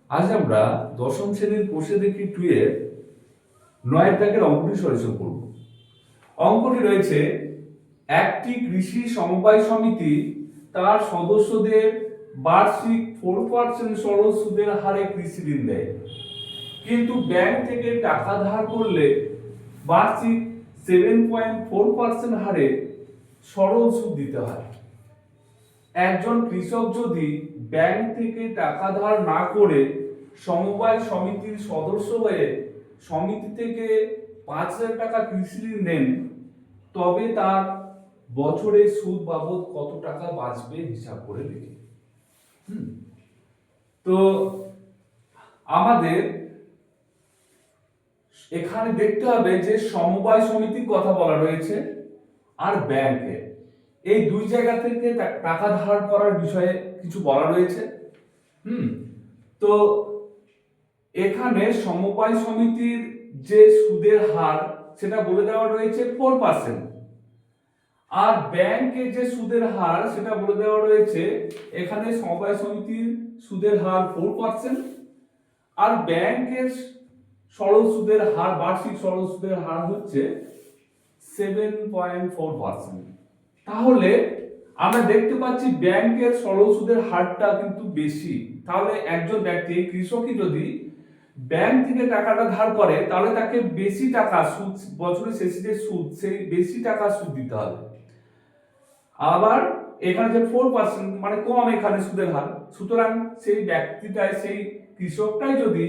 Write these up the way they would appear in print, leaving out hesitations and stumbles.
আজ আমরা দশম শ্রেণীর কোষে দেখি 2 এর 9 দাগের অঙ্কটি সলিউশন করব। অঙ্কটি রয়েছে একটি কৃষি সমবায় সমিতি তার সদস্যদের বার্ষিক 4% সরল সুদের হারে কৃষি ঋণ দেয়, কিন্তু ব্যাংক থেকে টাকা ধার করলে বার্ষিক 7.4% হারে সরল সুদ দিতে হয়। একজন কৃষক যদি ব্যাংক থেকে টাকা ধার না করে সমবায় সমিতির সদস্য হয়ে সমিতি থেকে 5,000 টাকা কৃষি ঋণ নেন, তবে তার বছরে সুদ বাবদ কত টাকা বাঁচবে হিসাব করে দেখি। তো আমাদের এখানে দেখতে হবে যে সমবায় সমিতির কথা বলা রয়েছে আর ব্যাংকে, এই দুই জায়গা থেকে টাকা ধার করার বিষয়ে কিছু বলা রয়েছে। তো এখানে সমবায় সমিতির যে সুদের হার সেটা বলে দেওয়া রয়েছে 4%, আর ব্যাংকে যে সুদের হার সেটা বলে দেওয়া রয়েছে, এখানে সমবায় সমিতির সুদের হার 4% আর ব্যাংকের সরল সুদের হার, বার্ষিক সরল সুদের হার হচ্ছে 7.4%। তাহলে আমরা দেখতে পাচ্ছি ব্যাংকের সরল সুদের হারটা কিন্তু বেশি। তাহলে একজন ব্যক্তি, কৃষকই যদি ব্যাংক থেকে টাকাটা ধার করে, তাহলে তাকে বেশি টাকা সুদ, বছরের শেষে যে সুদ, সেই বেশি টাকা সুদ দিতে হবে। আবার এখানে যে 4% মানে কম এখানে সুদের হার, সুতরাং সেই ব্যক্তিটাই, সেই কৃষকটাই যদি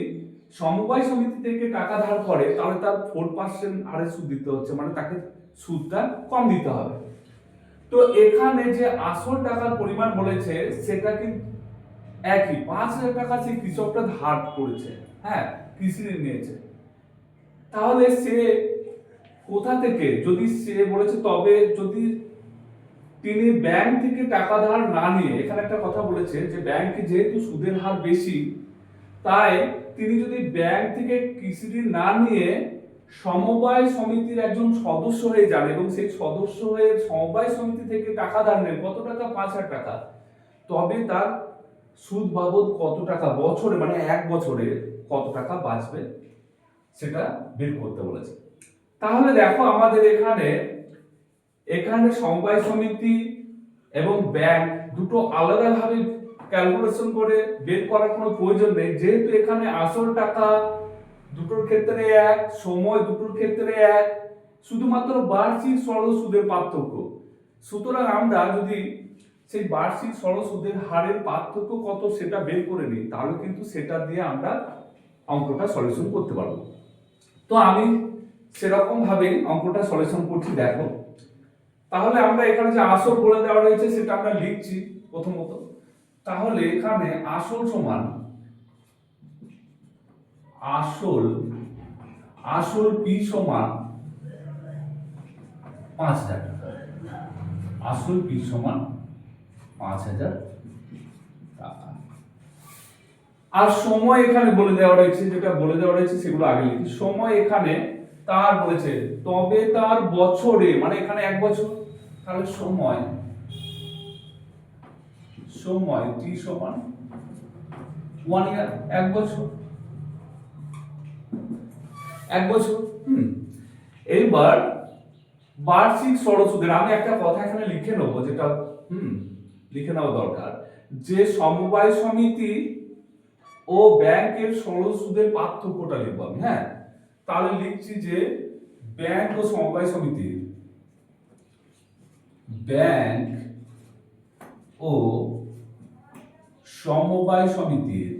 সমবায় সমিতি থেকে টাকা ধার করে, তাহলে তার 4% হারে সুদ দিতে হচ্ছে, মানে তাকে সুদটা কম দিতে হবে। তো এখানে যে আসল টাকার পরিমাণ বলেছে সেটা কিন্তু একই, 5,000 টাকা সেই কৃষকটা ধার করেছে, কৃষি ঋণ নিয়েছে। তাহলে সে কোথা থেকে, যদি সে বলেছে, তবে যদি তিনি ব্যাংক থেকে টাকা ধার না নিয়ে, এখানে একটা কথা বলেছে যে ব্যাংকে যেহেতু সুদের হার বেশি, তাই তিনি যদি ব্যাংক থেকে কৃষি ঋণ না নিয়ে সমবায় সমিতির একজন সদস্য হয়ে যান এবং সেই সদস্য হয়ে সমবায় সমিতি থেকে টাকা ধার নেন, কত টাকা? 5,000 টাকা, তবে তার সুদ বাবদ কত টাকা বছরে, মানে এক বছরে কত টাকা বাঁচবে সেটা বের করতে বলেছে। তাহলে দেখো আমাদের এখানে সমবায় সমিতি এবং ব্যাংক দুটো আলাদাভাবে ক্যালকুলেশন করে বের করার কোনো প্রয়োজন নেই, যেহেতু এখানে আসল টাকা দুটোর ক্ষেত্রে এক, সময় দুটোর ক্ষেত্রে এক, শুধুমাত্র বার্ষিক সরল সুদের পার্থক্য। সুতরাং আমরা যদি সেই বার্ষিক সরল সুদের হারের পার্থক্য কত সেটা বের করে নিই, তাহলে কিন্তু সেটা দিয়ে আমরা অঙ্কটা সলিউশন করতে পারবো। তো আমি সেরকম ভাবে অঙ্কটা সলিউশন করছি, দেখো। তাহলে আমরা এখানে যে আসল বলে দেওয়া রয়েছে সেটা আমরা লিখছি প্রথমত। তাহলে এখানে আসল সমান আসল পি সমান 5,000 টাকা, আসল পি সমান 5,000 টাকা। আর সময় এখানে বলে দেওয়া রয়েছে, যেটা বলে দেওয়া রয়েছে সেগুলো আগে লিখি। সময় এখানে তার বলেছে, তবে তার বছরে, মানে এখানে এক বছর, তাহলে সময় টি সমান 1 ইয়ার, এক বছর। এইবার বার্ষিক সরল সুদের, আমি একটা কথা এখানে লিখে নেবো, যেটা লিখে নেওয়া দরকার, যে সমবায় সমিতি ও ব্যাংকের সরল সুদের পার্থক্যটা লিখবো আমি। তাহলে লিখছি যে ব্যাংক ও সমবায় সমিতির, ব্যাংক ও সমবায় সমিতির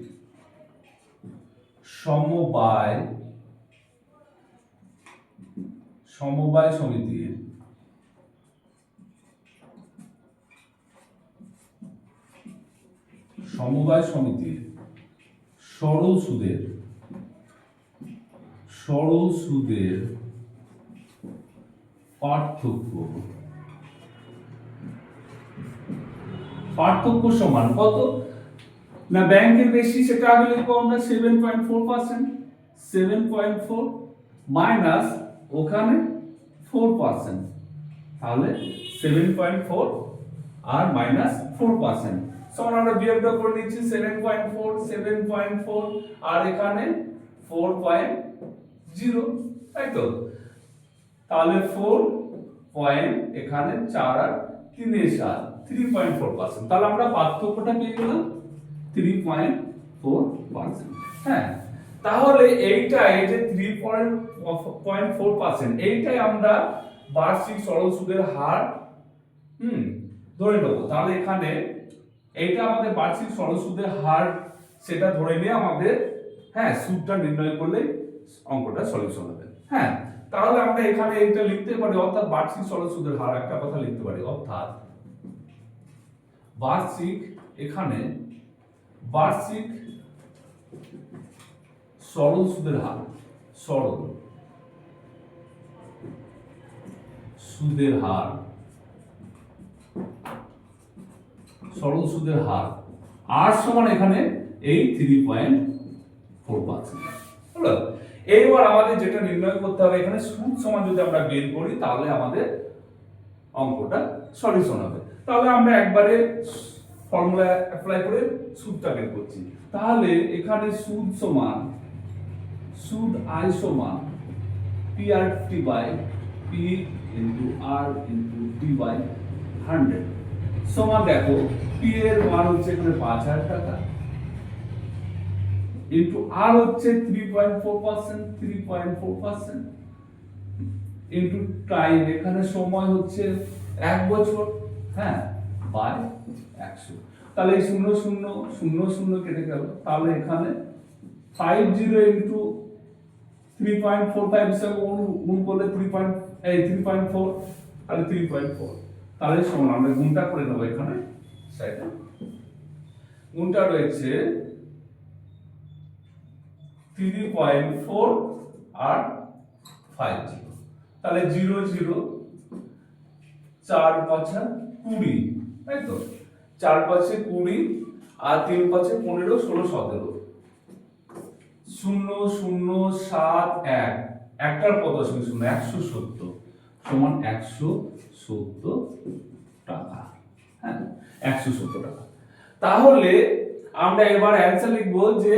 সমবায় সমিতির সরল সুদের পার্থক্য সমান কত না, ব্যাংকের বেশি সেটা আগে লিখবো আমরা 7.4%, 7.4 মাইনাস ওখানে 4%, তাহলে 7.4 আর মাইনাস 4%, সমান আমরা বিয়োগটা করে নিচ্ছি 7.4 আর এখানে 4.0, তাই তো? তাহলে 4 পয়েন্ট এখানে 4 আর 3 এর 7 3.4%। তাহলে আমরা পার্থক্যটা পেয়ে গেলাম 3.4%। হ্যাঁ, তাহলে এইটা এই যে 3.4% এইটাই আমরা বার্ষিক সরল সুদের হার ধরে নেব। তাহলে এখানে এইটা আমাদের বার্ষিক সরল সুদের হার, সেটা ধরে নিয়ে আমাদের সুদটা নির্ণয় করলে অঙ্কটা সলিউশন হবে। হ্যাঁ, তাহলে আমরা এখানে এটা লিখতে পারি, অর্থাৎ বার্ষিক সরল সুদের হার একটা কথা লিখতে পারি, অর্থাৎ বার্ষিক, এখানে বার্ষিক সরল সুদের হার, সরল সুদের হার, সরল সুদের হার আর সমান এখানে এই 3.4%। হলো? এইবার আমাদের যেটা নির্ণয় করতে হবে, এখানে সুদ সমান যদি আমরা বের করি তাহলে আমাদের অঙ্কটা সলিউশন হবে। তাহলে আমরা একবারে ফর্মুলা অ্যাপ্লাই করে সুদটা বের করছি। তাহলে এখানে সুদ সমান, সুদ আই সমান P R T by P into R into T by 100 সমান, দেখো পি এর মান হচ্ছে এখানে 5000 টাকা ইনটু আর হচ্ছে 3.4% ইনটু টাইম, এখানে সময় হচ্ছে 1 বছর, বাই 100। তাহলে এই 0 0 0 0 কেটে গেল। তাহলে এখানে 50 ইনটু 3.45 সঙ্গে গুণ করলে 3.4, তাহলে 3.4, তাহলে সমান আমরা গুণটা করে নেব। এখানে সাইডে গুণটা রয়েছে 3.4 আর 50, তাহলে 0 0 4 5 20, তাই তো? 4 5 20 আর 3 5 15 16 17 0 0 7 1 একটার কত আসবে? 170 সমান 170 টাকা। 170 টাকা। তাহলে আমরা এবার অ্যানসার লিখব যে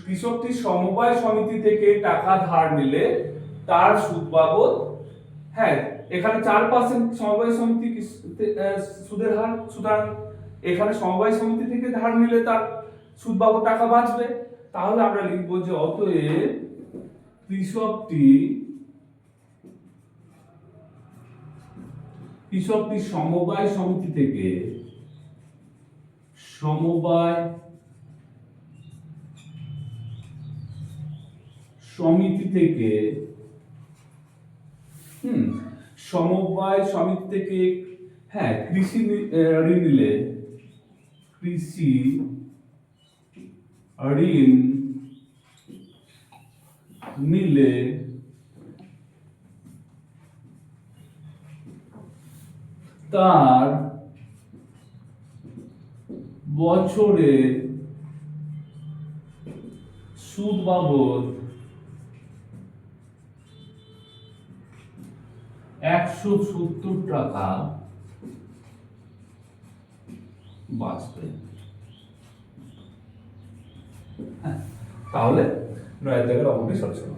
কৃষকটি সমবায় সমিতি থেকে টাকা ধার নিলে তার সুদ বাবদ, এখানে 4% সমবায় সমিতি সুদের হার, সুতরাং এখানে সমবায় সমিতি থেকে ধার নিলে তার সুদ বাবদ টাকা বাঁচবে। তাহলে আমরা লিখব যে অতএব কৃষকটি সমবায় সমিতি থেকে, সমবায় সমিতি থেকে সমবায় সমিতি থেকে কৃষি ঋণ নিলে, কৃষি ঋণ নিলে তার বছরে সুদ বাবদ 170 টাকা বাঁচবে। তাহলে 9 জায়গার অঙ্কটি সলিউশন।